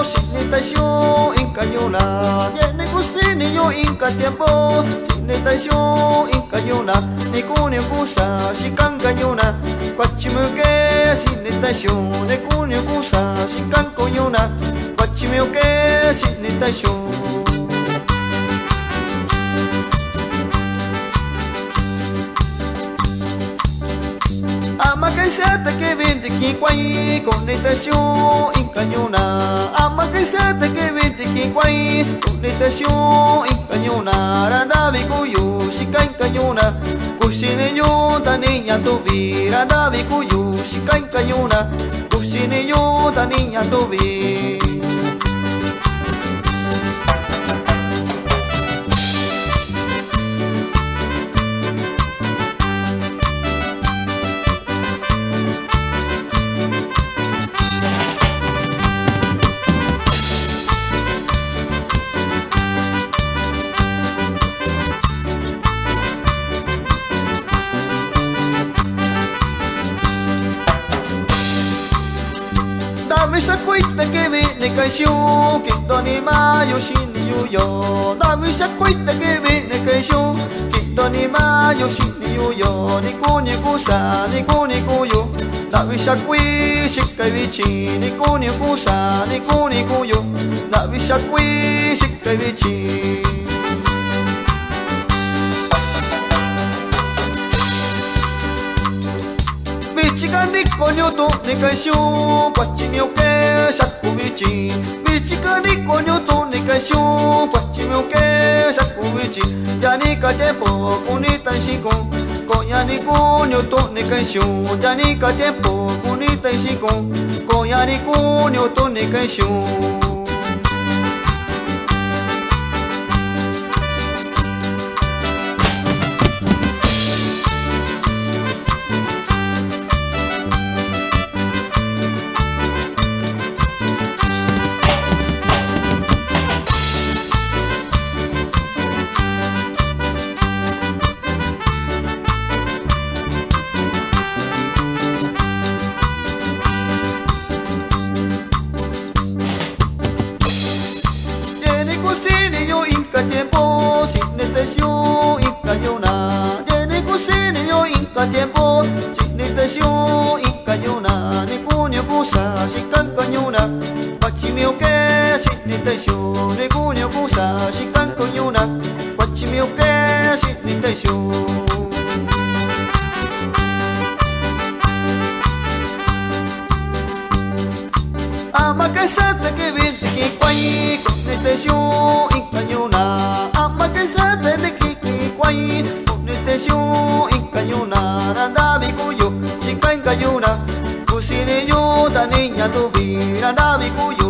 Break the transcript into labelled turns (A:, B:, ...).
A: sin estación incañona, tiene cocina yo inca tiempo, sin estación incañona, ni cunio cusa, si cancañona, cuachimuque sin estación, ni cunio cusa, si cancoñona, cuachimuque sin estación. Ama que se te que vente que quay con estación incañona. Ama que se te que vente que quay con estación incañona. Randa bikuyu si cañona. Kusine yo ta niña tu vi. Randa bikuyu si cañona. Kusine yo ta niña tu vi. Dame esa cuita que viene caición, que doni mayo sin yuyo. Dame esa cuita que viene caición, que doni mayo sin yuyo. Ni cuni cusa, ni cuni cuyo. Dame esa cuita si cai vicini, ni cuni cusa, ni cuni cuyo. Dame esa cuita si cai vicini. Bichigandi coño tu ni caisión, cuachimio que saco bichi. Bichigandi coño tu ni caisión, cuachimio que saco bichi. Ya ni ca tiempo, cunita y chico, coña ni coño tu ni caisión. Ya ni ca tiempo, cunita y chico, coña ni coño tu ni caisión. Tiempo sin estación incañona, tiene cocina yo inca tiempo sin estación incañona, ni cuño cusa sin cancañona, cuachimio que sin estación, ni cuño cusa sin cancañona, cuachimio que sin estación. Ama que se te que vente que quay con estación incañona. Ama que se te que quay con estación incañona. Randa bikuyo si cañona. Kusine yo ta niña tu vi. Randa bikuyo